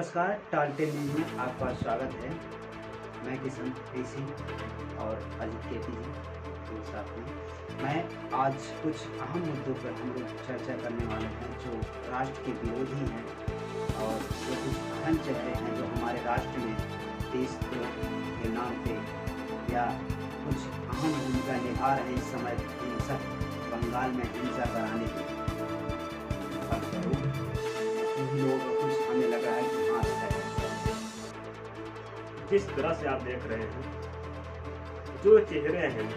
नमस्कार, टालटेल न्यूज़ में आपका स्वागत है। मैं किशन पेशी और अजित केटी जी के साथ में मैं आज कुछ अहम मुद्दों पर हम लोग चर्चा करने वाले हैं जो राष्ट्र के विरोधी हैं और जो कुछ अहम चेहरे हैं जो हमारे राष्ट्र में देशद्रोह के नाम पे या कुछ अहम भूमिका निभा रहे हैं। इस समय हिंसक बंगाल में हिंसा कराने की लोग कुछ हमें लगा है कि हाँ है। जिस तरह से आप देख रहे हैं, जो चेहरे हैं,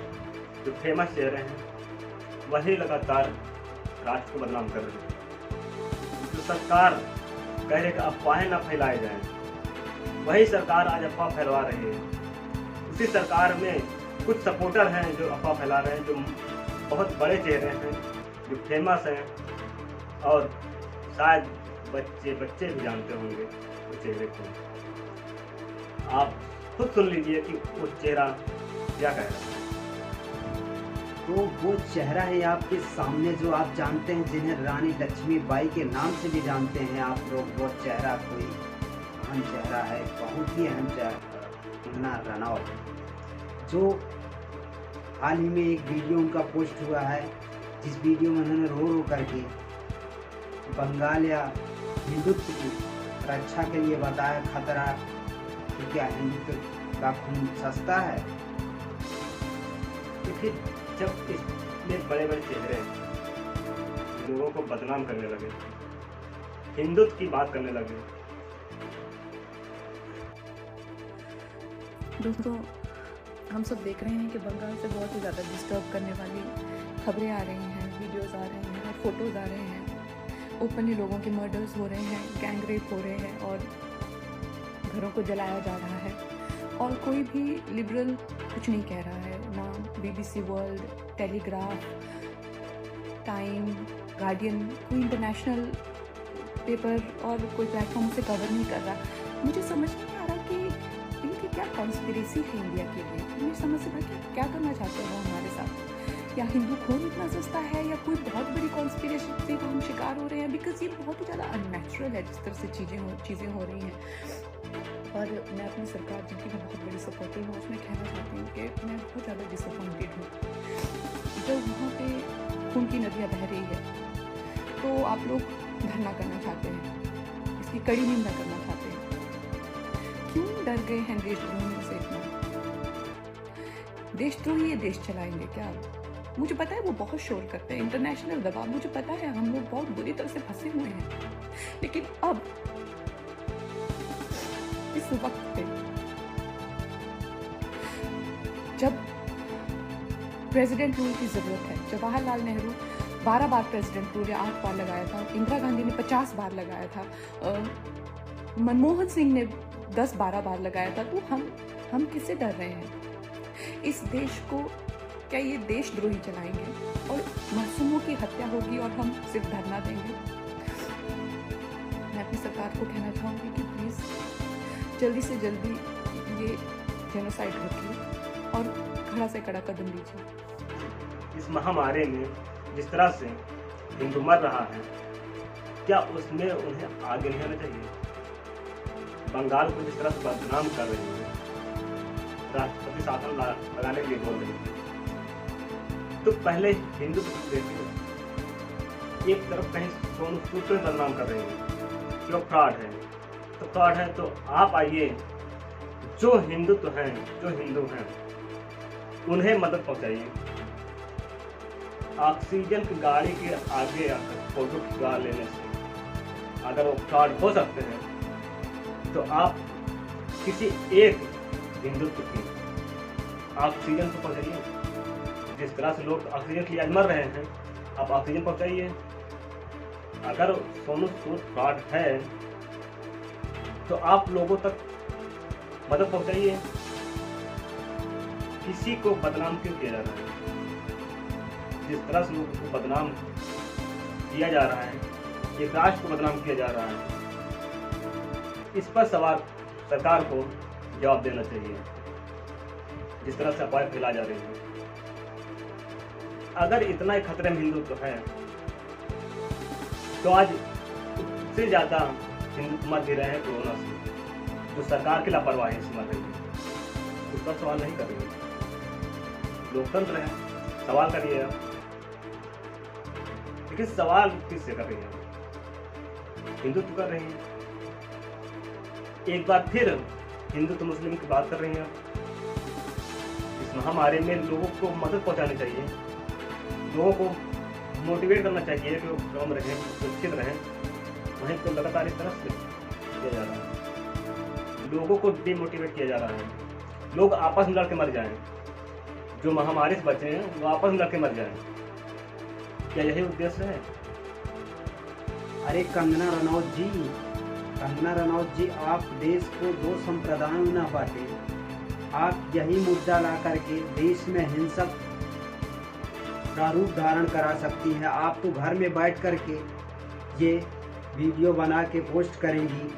जो फेमस चेहरे हैं, वही लगातार राष्ट्र को बदनाम कर रहे हैं। जो सरकार कह रही है कि अफवाहें न फैलाए जाएं, वही सरकार आज अफवाह फैलवा रही है। उसी सरकार में कुछ सपोर्टर हैं जो अफवाह फैला रहे हैं, जो बहुत बड़े चेहरे हैं, जो फेमस हैं और शायद बच्चे भी जानते होंगे उस चेहरे को। आप खुद सुन लीजिए कि वो चेहरा क्या कह रहा है। तो वो चेहरा है आपके सामने जो आप जानते हैं, जिन्हें रानी लक्ष्मीबाई के नाम से भी जानते हैं आप लोग। वो चेहरा कोई अहम चेहरा है, बहुत ही अहम चेहरा, कंगना रनौत, जो हाल ही में एक वीडियो उनका पोस्ट हुआ है, जिस वीडियो में उन्होंने रो रो करके बंगाल या हिंदुत्व की रक्षा के लिए बताया खतरा कि क्या हिंदुत्व का खून सस्ता है। क्योंकि जब इसमें बड़े बड़े चेहरे लोगों को बदनाम करने लगे, हिंदुत्व की बात करने लगे। दोस्तों, हम सब देख रहे हैं कि बंगाल से बहुत ही ज़्यादा डिस्टर्ब करने वाली खबरें आ रही हैं, वीडियोस आ रहे हैं, फोटोज़ आ रहे हैं। ओपनली लोगों के मर्डर्स हो रहे हैं, गैंग रेप हो रहे हैं और घरों को जलाया जा रहा है। और कोई भी लिबरल कुछ नहीं कह रहा है, ना BBC world, telegraph, time, guardian, कोई इंटरनेशनल पेपर और कोई प्लेटफॉर्म उसे कवर नहीं कर रहा। मुझे समझ नहीं आ रहा कि इनकी क्या कॉन्स्पिरेसी है इंडिया के लिए। मुझे समझ नहीं आ रहा क्या करना चाहते हैं वो हमारे साथ। या हिंदू खून इतना सस्ता है या कोई बहुत बड़ी कॉन्स्पिरेसी का हम शिकार हो रहे हैं, बिकॉज ये बहुत ही ज़्यादा अननेचुरल है जिस तरह से चीज़ें हो रही हैं। और मैं अपनी सरकार जिनकी मैं बहुत बड़ी सपोर्टर हूँ, उसमें कहना चाहती हूँ कि मैं बहुत ज़्यादा डिसअपॉइंटेड हूँ। जब वहाँ पे खून की नदियाँ बह रही है तो आप लोग धरना करना चाहते हैं, इसकी कड़ी निंदा करना चाहते हैं। क्यों डर गए हैं देशद्रोहियों से इतना? देशद्रोही ये देश चलाएंगे क्या? मुझे पता है वो बहुत शोर करते हैं, इंटरनेशनल दबाव, मुझे पता है हम लोग बहुत बुरी तरह से फंसे हुए हैं। लेकिन अब इस वक्त पे जब प्रेसिडेंट रूल की जरूरत है, जवाहरलाल नेहरू 12 बार प्रेसिडेंट रूल या 8 बार लगाया था, इंदिरा गांधी ने 50 बार लगाया था, मनमोहन सिंह ने 10-12 बार लगाया था, तो हम किससे डर रहे हैं? इस देश को क्या ये देशद्रोही चलाएंगे और मासूमों की हत्या होगी और हम सिर्फ धरना देंगे? मैं अपनी सरकार को कहना चाहूँगी कि प्लीज़ जल्दी से जल्दी ये जेनोसाइड रोकिए और कड़ा से कड़ा कदम लीजिए। इस महामारी में जिस तरह से हिंदू मर रहा है, क्या उसमें उन्हें आगे नहीं आना चाहिए? बंगाल को जिस तरह से बदनाम कर रही है, राष्ट्रपति शासन लगाने के लिए बोल रही है, तो पहले हिंदू देखिए, एक तरफ कहीं सोनू सूद को बदनाम कर रही है कि वो फ्रॉड है, तो फ्रॉड है तो आप आइए, जो हिंदुत्व हैं, जो हिंदू हैं, उन्हें मदद पहुंचाइए। ऑक्सीजन की गाड़ी के आगे आकर फोटो खिंचवा लेने से अगर वो फ्रॉड हो सकते हैं, तो आप किसी एक हिंदुत्व की ऑक्सीजन को पहुंचाइए। जिस तरह से लोग ऑक्सीजन के लिए आज मर रहे हैं, आप ऑक्सीजन पहुंचाइए। अगर सोनू सूद फ्रॉड है तो आप लोगों तक मदद पहुंचाइए। किसी को बदनाम क्यों किया जा रहा है? जिस तरह से लोगों को बदनाम किया जा रहा है, एक राष्ट्र को बदनाम किया जा रहा है, इस पर सवाल सरकार को जवाब देना चाहिए। जिस तरह से अफवाहें फैलाई जा रही है, अगर इतना ही खतरे में हिंदुत्व है तो आज उससे ज़्यादा हिंदू मर भी रहे हैं कोरोना से, जो सरकार की लापरवाही से मर रही है, उस पर सवाल नहीं कर रही है। लोकतंत्र है, सवाल करिए आप, लेकिन सवाल किससे कर रही है? हिंदुत्व कर रही है। एक बार फिर हिंदुत्व मुस्लिम की बात कर रही हैं। इस महामारी में लोगों को मदद पहुंचानी चाहिए, लोगों को मोटिवेट करना चाहिए कि वो कम रहें, सुरक्षित रहें। वहीं तो लगातार इस तरह से किया जा रहा है, लोगों को डिमोटिवेट किया जा रहा है। लोग आपस में लड़ के मर जाएं, जो महामारी से बचे हैं वो आपस में लड़ के मर जाएं। क्या यही उद्देश्य है? अरे कंगना रनौत जी, आप देश को दो संप्रदायों में ना बांटे। आप यही मुद्दा ला करके देश में हिंसक का रूप धारण करा सकती हैं। आप तो घर में बैठ करके ये वीडियो बना के पोस्ट करेंगी,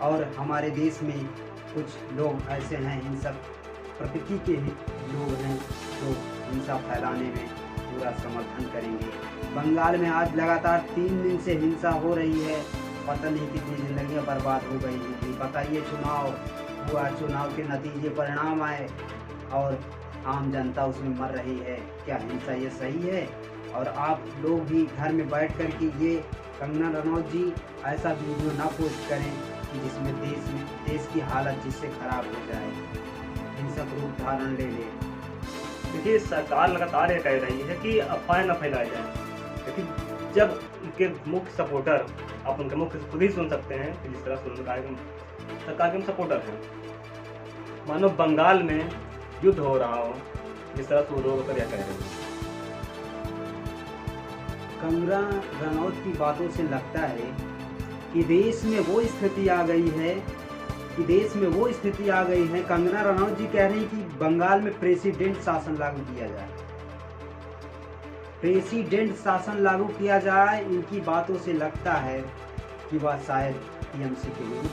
और हमारे देश में कुछ लोग ऐसे हैं हिंसक प्रकृति के ही लोग हैं जो हिंसा फैलाने में पूरा समर्थन करेंगे। बंगाल में आज लगातार 3 दिन से हिंसा हो रही है, पता नहीं कितनी जिंदगियां बर्बाद हो गई हैं। बताइए, चुनाव हुआ, चुनाव के नतीजे परिणाम आए और आम जनता उसमें मर रही है। क्या हिंसा ये सही है? और आप लोग भी घर में बैठ कर के ये कंगना रनौत जी ऐसा वीडियो ना पोस्ट करें कि जिसमें देश की हालत जिससे खराब हो जाए, हिंसक रूप धारण ले ले। देखिए, सरकार लगातार ये कह रही है कि अफवाहें न फैलाई जाए, लेकिन जब उनके मुख्य सपोर्टर, आप उनके मुख्य खुद ही सुन सकते हैं कि जिस तरह से उन्होंने कहा कि सरकार के सपोर्टर हैं, मानो बंगाल में युद्ध हो रहा हो, जिस तरह से वो लोग कह रहे हैं। कंगना रनौत की बातों से लगता है कि देश में वो स्थिति आ गई है कंगना रनौत जी कह रही हैं कि बंगाल में प्रेसिडेंट शासन लागू किया जाए। प्रेसिडेंट शासन लागू किया जाए, इनकी बातों से लगता है कि वह शायद टीएमसी के विरुद्ध,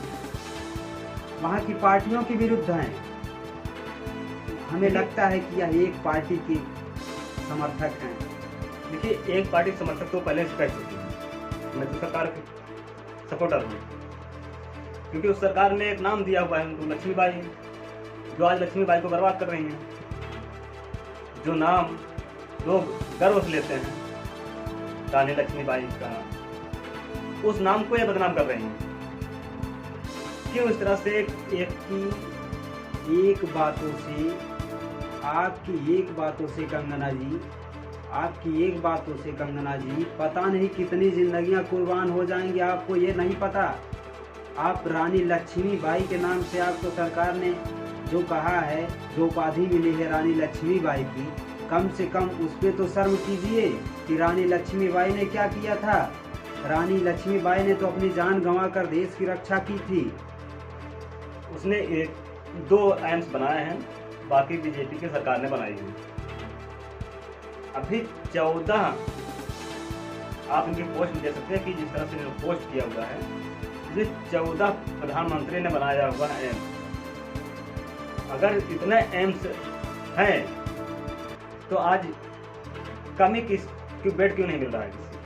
वहाँ की पार्टियों के विरुद्ध हैं। हमें लगता है कि यह एक पार्टी के समर्थक हैं। देखिए, एक पार्टी समर्थक तो पहले से कह चुकी है, मैं तो सरकार के सपोर्टर हूँ, क्योंकि उस सरकार ने एक नाम दिया हुआ है उनको, लक्ष्मीबाई, जो आज लक्ष्मीबाई को बर्बाद कर रही हैं। जो नाम लोग गर्व से लेते हैं, रानी लक्ष्मीबाई का, उस नाम को ये बदनाम कर रही हैं। क्यों इस तरह से आपकी एक बातों से कंगना जी पता नहीं कितनी जिंदगियां कुर्बान हो जाएंगी, आपको ये नहीं पता। आप रानी लक्ष्मीबाई के नाम से आपको सरकार ने जो कहा है, जो उपाधि मिली है रानी लक्ष्मीबाई की, कम से कम उस पर तो शर्म कीजिए कि रानी लक्ष्मीबाई ने क्या किया था। रानी लक्ष्मीबाई ने तो अपनी जान गंवाकर देश की रक्षा की थी। उसने 2 एम्स बनाए हैं, बाकी बीजेपी की सरकार ने बनाई है। अभी 14 आप इनकी पोस्ट में देख सकते हैं कि जिस तरह से इन्होंने पोस्ट किया हुआ है, 14 प्रधानमंत्री ने बनाया हुआ एम्स। अगर इतने एम्स हैं तो आज कमी की बेड क्यों नहीं मिल रहा है किसी?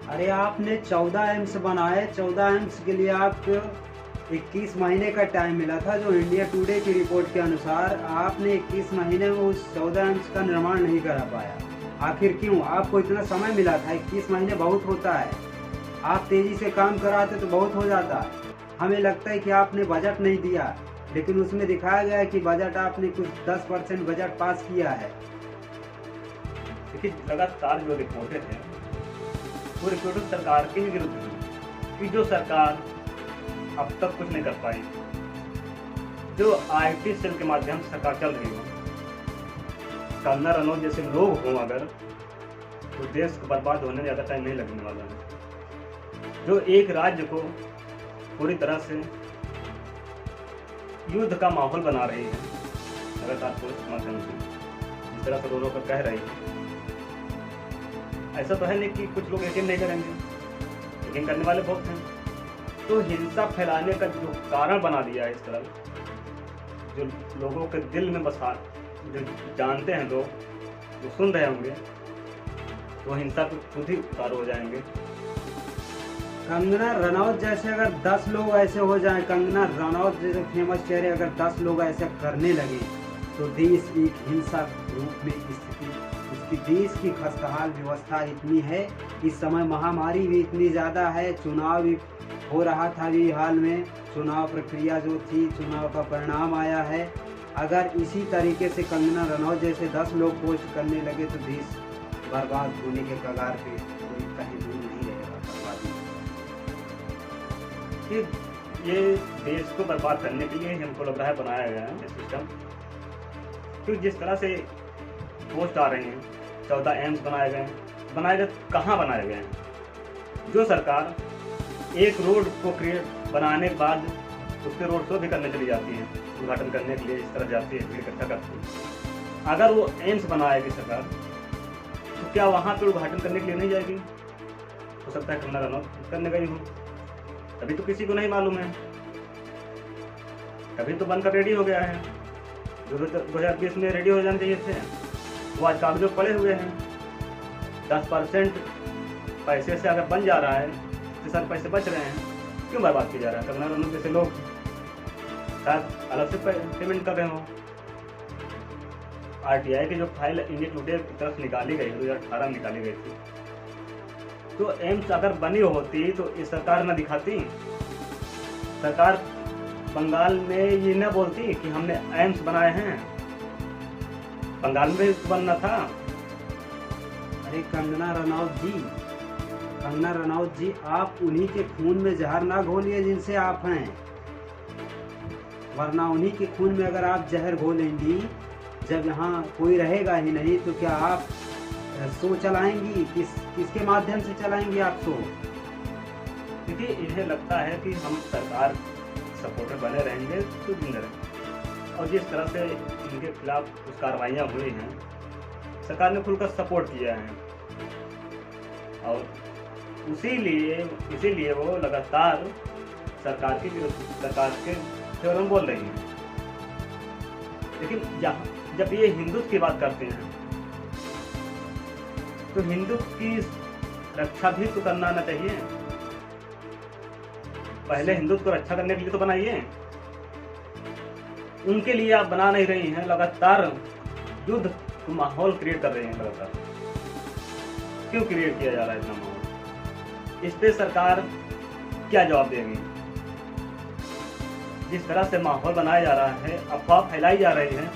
अरे आपने 14 एम्स बनाए, 14 एम्स के लिए आपको 21 महीने का टाइम मिला था। जो इंडिया टुडे की रिपोर्ट के अनुसार आपने 21 महीने में उस 14 एम्स का निर्माण नहीं करा पाया। आखिर क्यों? आपको इतना समय मिला था, 21 महीने बहुत होता है। आप तेजी से काम कराते तो बहुत हो जाता। हमें लगता है कि आपने बजट नहीं दिया, लेकिन उसमें दिखाया गया है कि बजट आपने कुछ 10% बजट पास किया है। देखिए, लगातार जो रिपोर्टें हैं वो रिपोर्टें सरकार के ही विरुद्ध हैं कि जो सरकार अब तक कुछ नहीं कर पाई। जो IT सेल के माध्यम से सरकार चल रही हो, कंगना रनौत जैसे लोग हों अगर, तो देश को बर्बाद होने में ज़्यादा टाइम नहीं लगने वाला है। जो एक राज्य को पूरी तरह से युद्ध का माहौल बना रही है लगातार पुलिस के माध्यम से, जिस तरह से दोनों का कह रही है। ऐसा तो है नहीं कि कुछ लोग यकीन नहीं करेंगे, यकीन करने वाले बहुत हैं। तो हिंसा फैलाने का जो कारण बना दिया है इस तरह, जो लोगों के दिल में बसा, जो जानते हैं लोग, जो सुन रहे होंगे, तो हिंसा को खुद ही उतार हो जाएंगे। कंगना रनौत जैसे अगर 10 लोग ऐसे हो जाएं, कंगना रनौत जैसे फेमस चेहरे अगर 10 लोग ऐसे करने लगे तो देश एक हिंसक रूप में स्थिति, इसकी देश की खस्ताहाल व्यवस्था इतनी है, इस समय महामारी भी इतनी ज़्यादा है, चुनाव भी हो रहा था अभी हाल में, चुनाव प्रक्रिया जो थी, चुनाव का परिणाम आया है। अगर इसी तरीके से कंगना रनौत जैसे 10 लोग पोस्ट करने लगे तो देश बर्बाद होने के कगार पे कोई कहीं दूर नहीं रहेगा बर्बादी। कि ये देश को बर्बाद करने के लिए हमको लग रहा है बनाया गया है सिस्टम। क्योंकि जिस तरह से पोस्ट आ रही हैं, 14 एम्स बनाए गए कहाँ बनाए गए हैं? जो सरकार एक रोड को बनाने के बाद उसके रोड शो भी करने चली जाती है, उद्घाटन करने के लिए इस तरह जाती है, भीड़ इकट्ठा करती है। अगर वो एम्स बनाएगी सरकार तो क्या वहाँ पे उद्घाटन करने के लिए नहीं जाएगी? हो सकता है कंगना रनौत करने गई हो, अभी तो किसी को नहीं मालूम है, अभी तो बनकर रेडी हो गया है। जो 2020 में रेडी हो जाने चाहिए थे वो आज कागजों पड़े हुए हैं। 10% पैसे से अगर बन जा रहा है, इतने सारे पैसे बच रहे हैं, क्यों बर्बाद किया जा रहा है? कंगना रनौत जैसे लोग शायद अलग से पेमेंट कर रहे हो। RTI की जो फाइल इंडिया टुडे की तरफ निकाली गई 2018 में निकाली गई थी, तो एम्स अगर बनी होती तो इस सरकार न दिखाती, सरकार बंगाल में ये न बोलती कि हमने एम्स बनाए हैं, बंगाल में भी बनना था। अरे कंगना रनौत जी आप उन्हीं के खून में जहर ना घोलिए जिनसे आप हैं, वरना उन्हीं के खून में अगर आप जहर घोलेंगी, जब यहाँ कोई रहेगा ही नहीं तो क्या आप शो चलाएंगी? किसके माध्यम से चलाएंगी आप शो? क्योंकि इन्हें लगता है कि हम सरकार सपोर्टर बने रहेंगे तो जिंदा रहेंगे, और जिस तरह से इनके खिलाफ कुछ कार्रवाइयाँ हुई हैं, सरकार ने खुलकर सपोर्ट किया है, और इसीलिए वो लगातार सरकार के फेवर में बोल रही हैं। लेकिन जब ये हिंदुत्व की बात करते हैं तो हिंदुत्व की रक्षा भी तो करना आना चाहिए। पहले हिंदुत्व को रक्षा करने के लिए तो बनाइए, उनके लिए आप बना नहीं रही हैं, लगातार युद्ध का माहौल क्रिएट कर रहे हैं। लगातार क्यों क्रिएट किया जा रहा है इतना माहौल? इस पे सरकार क्या जवाब देगी? जिस तरह से माहौल बनाया जा रहा है, अफवाह फैलाई जा रही है,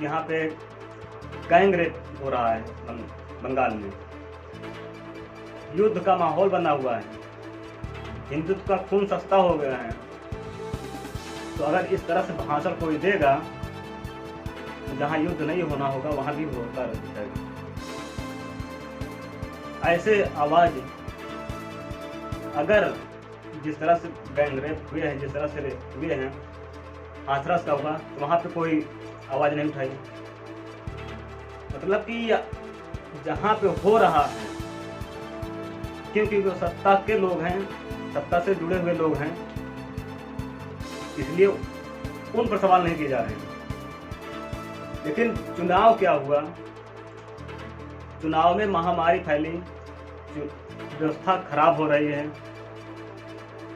यहाँ पे गैंग रेप हो रहा है बंगाल में, युद्ध का माहौल बना हुआ है, हिंदुत्व का खून सस्ता हो गया है, तो अगर इस तरह से भाषण कोई देगा तो जहाँ युद्ध नहीं होना होगा वहाँ भी होता रहेगा। ऐसे आवाज अगर जिस तरह से गैंग रेप हुए हैं, जिस तरह से हुए हैं, हाथरस का हुआ, तो वहाँ पे कोई आवाज़ नहीं उठाई। मतलब कि जहाँ पे हो रहा है, क्योंकि वो सत्ता के लोग हैं, सत्ता से जुड़े हुए लोग हैं, इसलिए उन पर सवाल नहीं किए जा रहे हैं। लेकिन चुनाव क्या हुआ? चुनाव में महामारी फैली, व्यवस्था खराब हो रही है,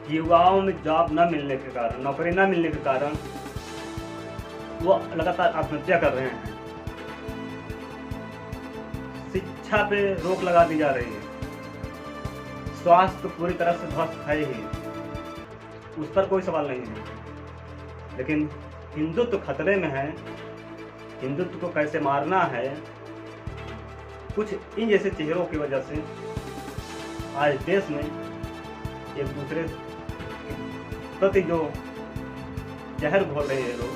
युवाओं में जॉब न मिलने के कारण, नौकरी न मिलने के कारण वो लगातार आत्महत्या कर रहे हैं। शिक्षा पे रोक लगा दी जा रही है, स्वास्थ्य पूरी तरह से ध्वस्त है ही, उस पर कोई सवाल नहीं है। लेकिन हिंदुत्व खतरे में है, हिंदुत्व को कैसे मारना है, कुछ इन जैसे चेहरों की वजह से आज देश में एक दूसरे प्रति जो जहर घोल रहे हैं लोग।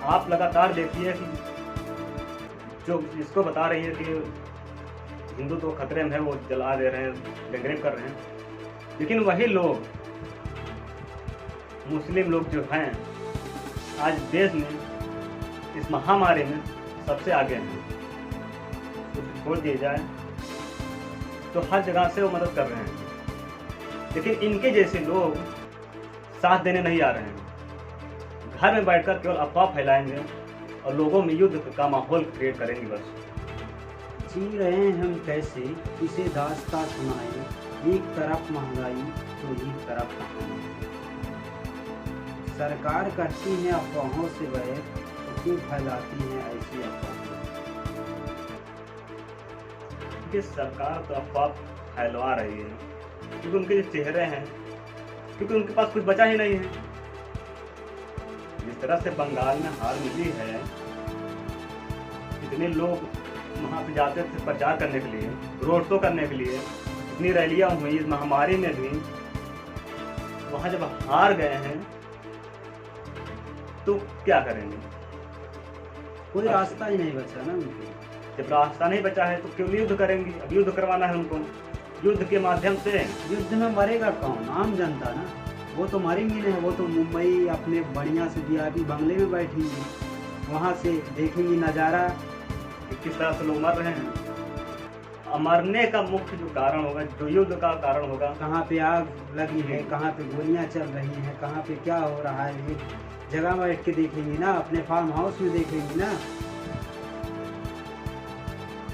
आप लगातार देखिए कि जो जिसको बता रही है कि हिंदू तो खतरे में है, वो जला दे रहे हैं, गैंगरेप कर रहे हैं, लेकिन वही लोग, मुस्लिम लोग जो हैं, आज देश में इस महामारी में सबसे आगे हैं। कुछ छोड़ दिया जाए तो हर जगह से वो मदद कर रहे हैं, लेकिन इनके जैसे लोग साथ देने नहीं आ रहे हैं। घर में बैठकर केवल अफवाह फैलाएंगे और लोगों में युद्ध का माहौल क्रिएट करेंगे बस। जी रहे हैं हम कैसे, किसे दास्तां सुनाए, एक तरफ महंगाई तो एक तरफ कहानी। सरकार करती है अफवाहों से वैर, तो क्यों फैलाती है ऐसी अफवाहें। कि सरकार तो अफवाह फैलवा रही है क्योंकि उनके जो चेहरे हैं, क्योंकि उनके पास कुछ बचा ही नहीं है। जिस तरह से बंगाल में हार मिली है, इतने लोग वहाँ पे जाते थे प्रचार करने के लिए, रोड शो करने के लिए, इतनी रैलियां हुई इस महामारी में भी, वहाँ जब हार गए हैं तो क्या करेंगे। कोई रास्ता ही नहीं बचा ना उनके। जब रास्ता नहीं बचा है तो क्यों युद्ध करेंगे। अब युद्ध करवाना है उनको, युद्ध के माध्यम से। युद्ध में मरेगा कौन, आम जनता ना। वो तो मरेंगी नहीं, वो तो मुंबई अपने बढ़िया से वीआईपी बंगले में बैठेंगी, वहाँ से देखेंगी नज़ारा कि किस तरह से लोग मर रहे हैं। मरने का मुख्य जो कारण होगा, जो युद्ध का कारण होगा, कहाँ पे आग लगी है, कहाँ पे गोलियां चल रही हैं, कहाँ पे क्या हो रहा है, एक जगह बैठ के देखेंगी ना, अपने फार्म हाउस में देखेंगी ना।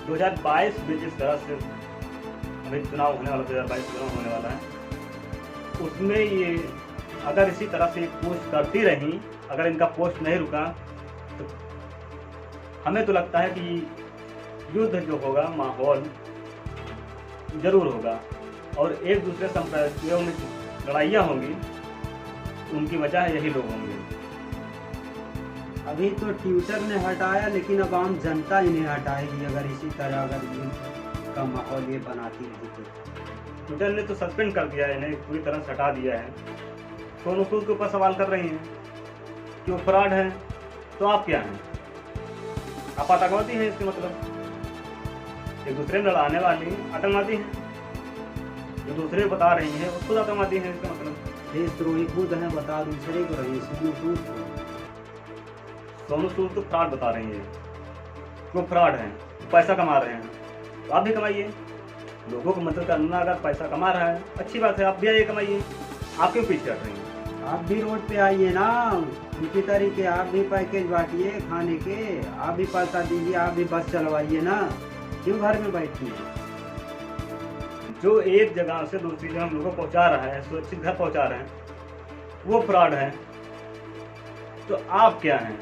2022 में जिस तरह से अभी चुनाव होने वाला, 2022 चुनाव होने वाला है, उसमें ये अगर इसी तरह से पोस्ट करती रही, अगर इनका पोस्ट नहीं रुका, तो हमें तो लगता है कि युद्ध जो होगा, माहौल जरूर होगा और एक दूसरे संप्रदायों में लड़ाइयाँ होंगी, उनकी वजह यही लोग होंगे। अभी तो ट्विटर ने हटाया, लेकिन अब आम जनता ही नहीं हटाएगी अगर इसी तरह अगर युद्ध का माहौल ये बनाती रही तो। ट्विटर ने तो सस्पेंड कर दिया है, इन्हें पूरी तरह से हटा दिया है। सोनू सूद के ऊपर सवाल कर रही हैं कि वो फ्रॉड है, तो आप क्या हैं? आप आतंकवादी हैं। इसके मतलब एक दूसरे में लड़ाने वाली आतंकवादी हैं, जो दूसरे बता रही हैं वो खुद आतंकवादी हैं। इसका मतलब देशद्रोही खुद है, बता दूसरे को रही। सोनू सूद तो फ्रॉड बता रही है, वो फ्रॉड हैं, पैसा कमा रहे हैं, तो आप भी कमाइए। लोगों को मदद करना, अगर पैसा कमा रहा है अच्छी बात है, आप भी आइए कमाइए। आप क्यों पीछे हट रही हैं? आप भी रोड पे आइए ना, उनकी तरीके आप भी पैकेज बांटिए खाने के, आप भी पैसा दीजिए, आप भी बस चलवाइए ना, क्यों घर में बैठिए। जो एक जगह से दूसरी जगह हम लोगों को पहुंचा रहा है, सुरक्षित घर पहुंचा रहे हैं, वो फ्रॉड है। तो आप क्या हैं?